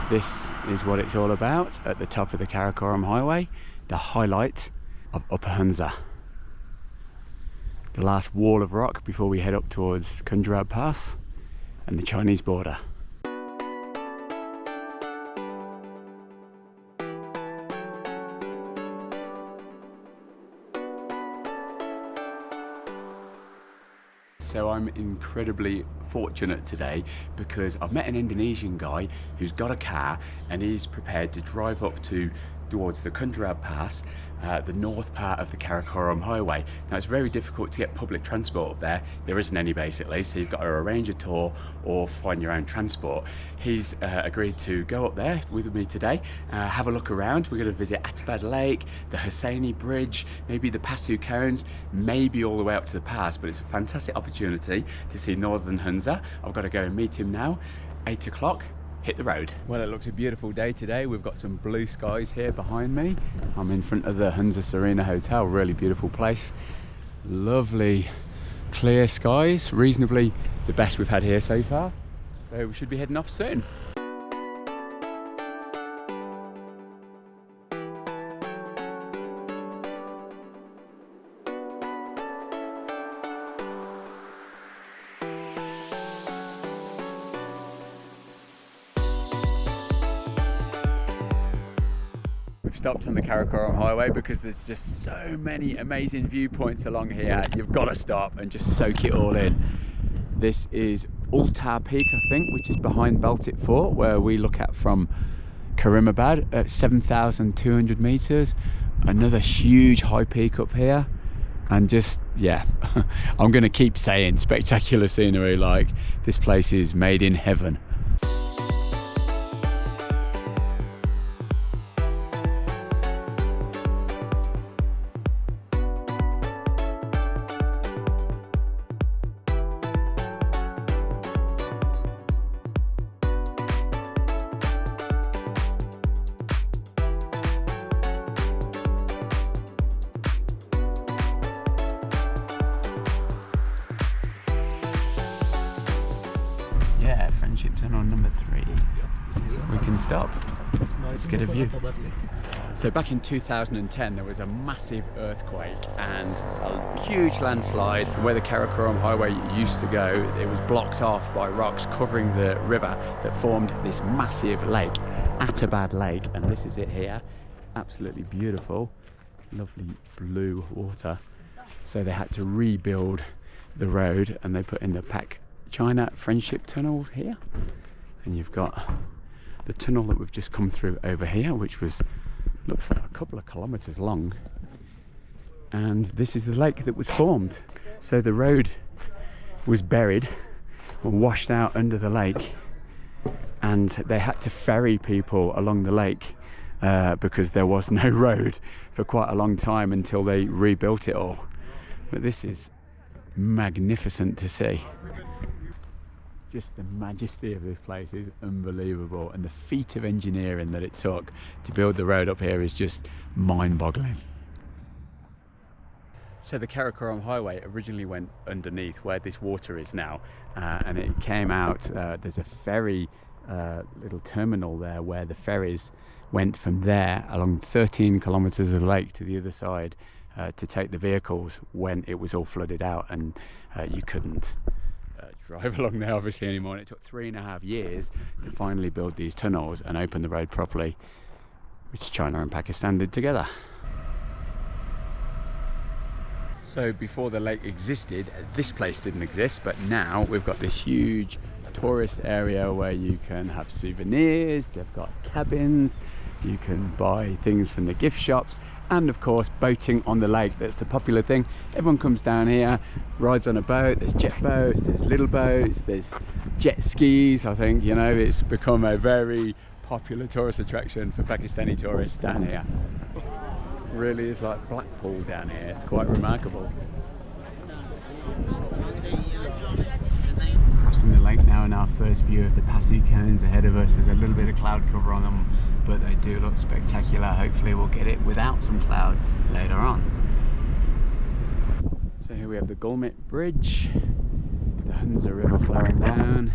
This is what it's all about at the top of the Karakoram Highway, the highlight of Upper Hunza. The last wall of rock before we head up towards Kunjarab Pass and the Chinese border. So I'm incredibly fortunate today because I've met an Indonesian guy who's got a car and he's prepared to drive up towards the Kunjarab Pass, the north part of the Karakoram Highway. Now it's very difficult to get public transport up there. There isn't any basically, so you've got to arrange a tour or find your own transport. He's agreed to go up there with me today, have a look around. We're going to visit Attabad Lake, the Husseini Bridge, maybe the Passu Cones, maybe all the way up to the pass, but it's a fantastic opportunity to see northern Hunza. I've got to go and meet him now, 8 o'clock. Hit the road. Well, it looks a beautiful day today. We've got some blue skies here behind me. I'm in front of the Hunza Serena Hotel, really beautiful place. Lovely clear skies, reasonably the best we've had here so far. So we should be heading off soon. Stopped on the Karakoram Highway because there's just so many amazing viewpoints along here. You've got to stop and just soak it all in. This is Altar Peak, I think, which is behind Baltic Fort, where we look at from Karimabad at 7,200 meters. Another huge high peak up here, and just, yeah, I'm going to keep saying spectacular scenery. Like, this place is made in heaven. Yeah, friendship tunnel number 3. We can stop. Let's get a view. So back in 2010 there was a massive earthquake and a huge landslide. Where the Karakoram Highway used to go, it was blocked off by rocks covering the river that formed this massive lake, Attabad Lake, and this is it here. Absolutely beautiful, lovely blue water. So they had to rebuild the road and they put in the Pak China friendship tunnel here, and you've got the tunnel that we've just come through over here, which looks like a couple of kilometers long, and this is the lake that was formed. So the road was buried or washed out under the lake, and they had to ferry people along the lake because there was no road for quite a long time until they rebuilt it all. But this is magnificent to see. Just the majesty of this place is unbelievable, and the feat of engineering that it took to build the road up here is just mind-boggling. So the Karakoram Highway originally went underneath where this water is now, and it came out, there's a ferry little terminal there where the ferries went from there along 13 kilometers of the lake to the other side to take the vehicles when it was all flooded out, and you couldn't drive along there obviously anymore. And it took 3.5 years to finally build these tunnels and open the road properly, which China and Pakistan did together. So before the lake existed, this place didn't exist, but now we've got this huge tourist area where you can have souvenirs, they've got cabins, you can buy things from the gift shops, and of course boating on the lake. That's the popular thing. Everyone comes down here, rides on a boat. There's jet boats, there's little boats, there's jet skis. I think, you know, it's become a very popular tourist attraction for Pakistani tourists down here. It really is like Blackpool down here. It's quite remarkable. Crossing the lake now, and our first view of the Passu Cones ahead of us. There's a little bit of cloud cover on them, but they do look spectacular. Hopefully we'll get it without some cloud later on. So here we have the Gulmit Bridge, the Hunza River flowing down,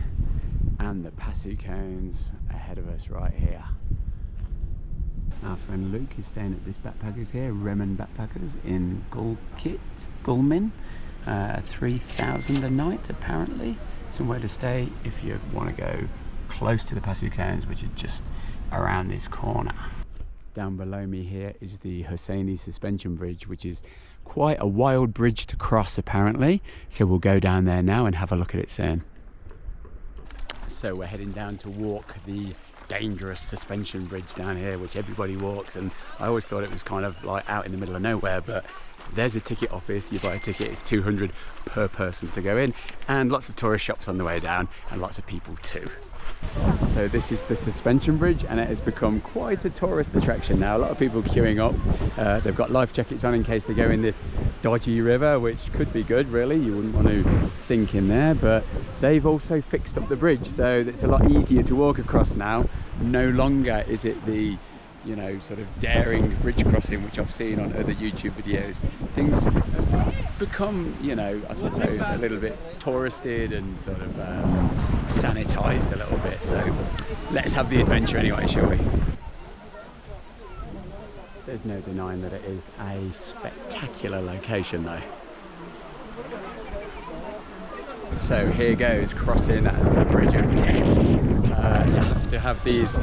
and the Passu Cones ahead of us right here. Our friend Luke is staying at this backpackers here, Remen Backpackers in Gulmin. 3,000 a night apparently. Somewhere to stay if you want to go close to the Passu Cones, which is just around this corner. Down below me here is the Husseini Suspension Bridge, which is quite a wild bridge to cross apparently. So we'll go down there now and have a look at it soon. So we're heading down to walk the dangerous suspension bridge down here, which everybody walks, and I always thought it was kind of like out in the middle of nowhere, but there's a ticket office. You buy a ticket, it's 200 per person to go in, and lots of tourist shops on the way down and lots of people too. So this is the suspension bridge, and it has become quite a tourist attraction now. A lot of people queuing up. They've got life jackets on in case they go in this dodgy river, which could be good really. You wouldn't want to sink in there, but they've also fixed up the bridge so that it's a lot easier to walk across now. No longer is it the, you know, sort of daring bridge crossing which I've seen on other YouTube videos. Things have become, you know, I suppose a little bit touristed and sort of sanitized a little bit. So let's have the adventure anyway, shall we? There's no denying that it is a spectacular location though. So here goes crossing the bridge of death. You have to have these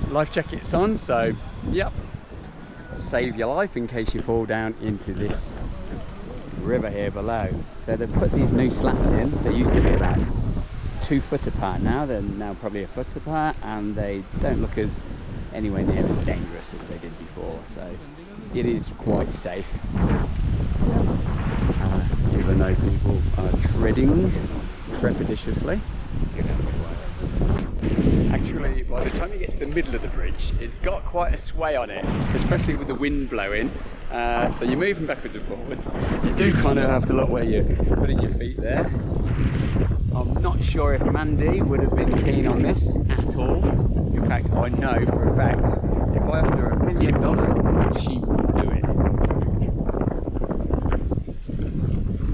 life jackets on, so yep, save your life in case you fall down into this river here below. So they've put these new slats in. They used to be about 2 foot apart, now they're probably 1 foot apart, and they don't look as anywhere near as dangerous as they did before, so it is quite safe, even though people are treading trepidatiously. Actually, by the time you get to the middle of the bridge, it's got quite a sway on it, especially with the wind blowing. So you're moving backwards and forwards. You do kind of have to look where you're putting your feet there. I'm not sure if Mandy would have been keen on this at all. In fact, I know for a fact, if I offered her $1 million, she would do it.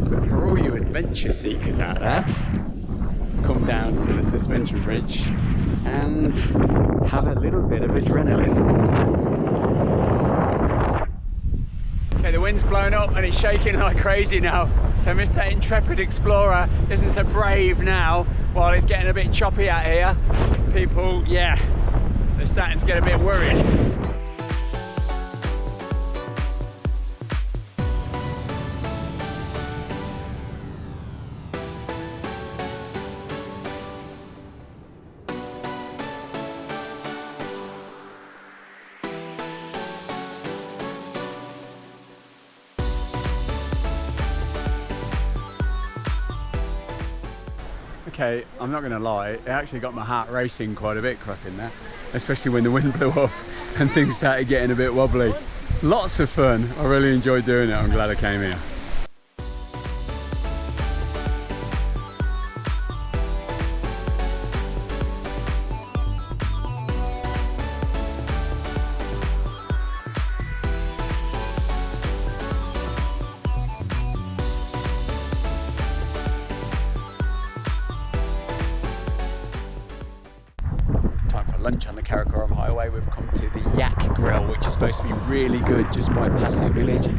But for all you adventure seekers out there, come down to the suspension bridge and have a little bit of adrenaline. Okay, the wind's blown up and it's shaking like crazy now, so Mr. Intrepid Explorer isn't so brave now while it's getting a bit choppy out here. People, yeah, they're starting to get a bit worried. Okay, I'm not going to lie, it actually got my heart racing quite a bit crossing that, especially when the wind blew off and things started getting a bit wobbly. Lots of fun, I really enjoyed doing it, I'm glad I came here. Lunch on the Karakoram Highway. We've come to the Yak Grill, which is supposed to be really good just by Passu village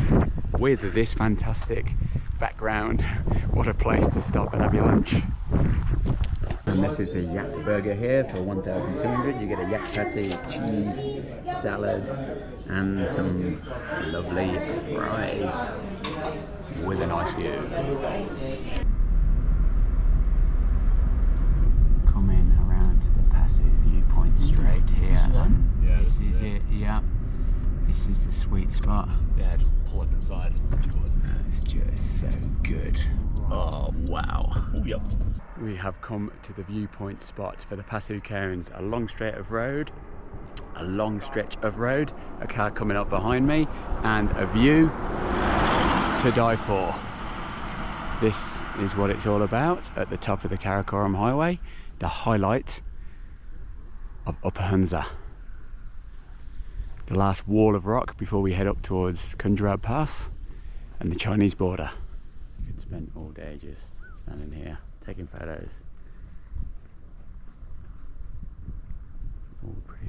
with this fantastic background. What a place to stop and have your lunch. And this is the yak burger here for 1,200. You get a yak patty, cheese, salad and some lovely fries with a nice view. Straight here, and yeah, this is it. Yeah, this is the sweet spot. Yeah, just pull it inside. It's just so good. Oh wow. Oh yep. We have come to the viewpoint spot for the Passu Cones. A long stretch of road, a car coming up behind me, and a view to die for. This is what it's all about at the top of the Karakoram Highway, the highlight of Upper Hunza. The last wall of rock before we head up towards Hunza Pass and the Chinese border. You could spend all day just standing here taking photos.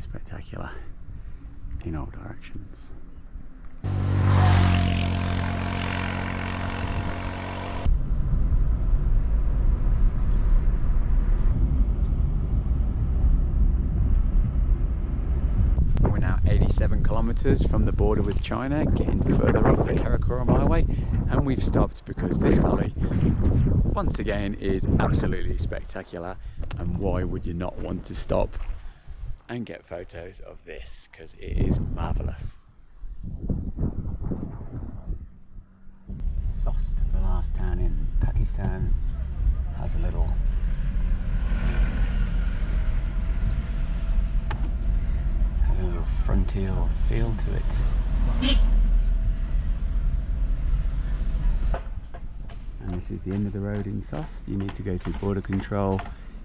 spectacular in all directions. We're now 87 kilometers from the border with China, getting further up the Karakoram Highway, and we've stopped because this valley once again is absolutely spectacular. And why would you not want to stop and get photos of this, because it is marvelous. Sost, the last town in Pakistan, has a little frontier feel to it. And this is the end of the road in Sost. You need to go to border control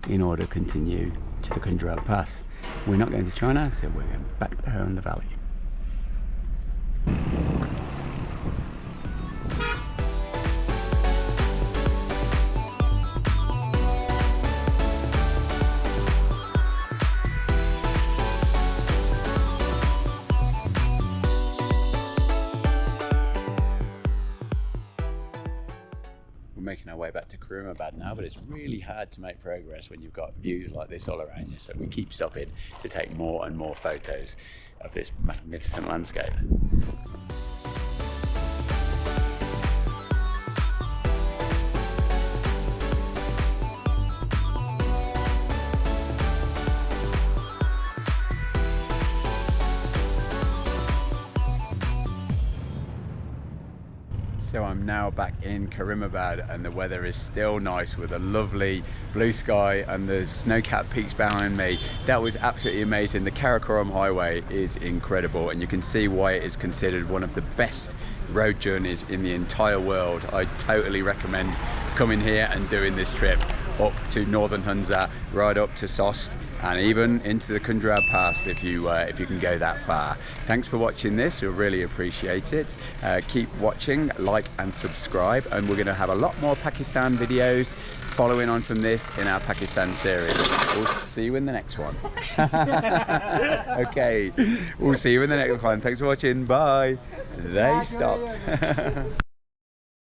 in order to continue to the Hunza Pass. We're not going to China, so we're going back there in the valley. Making our way back to Karimabad now, but it's really hard to make progress when you've got views like this all around you, so we keep stopping to take more and more photos of this magnificent landscape. So I'm now back in Karimabad and the weather is still nice with a lovely blue sky and the snow-capped peaks behind me. That was absolutely amazing. The Karakoram Highway is incredible and you can see why it is considered one of the best road journeys in the entire world. I totally recommend coming here and doing this trip up to northern Hunza, right up to Sost, and even into the Hunza Pass if you can go that far. Thanks for watching this, we really appreciate it. Keep watching, like and subscribe, and we're going to have a lot more Pakistan videos following on from this in our Pakistan series. We'll see you in the next one. Okay, we'll see you in the next one. Thanks for watching, bye. They stopped.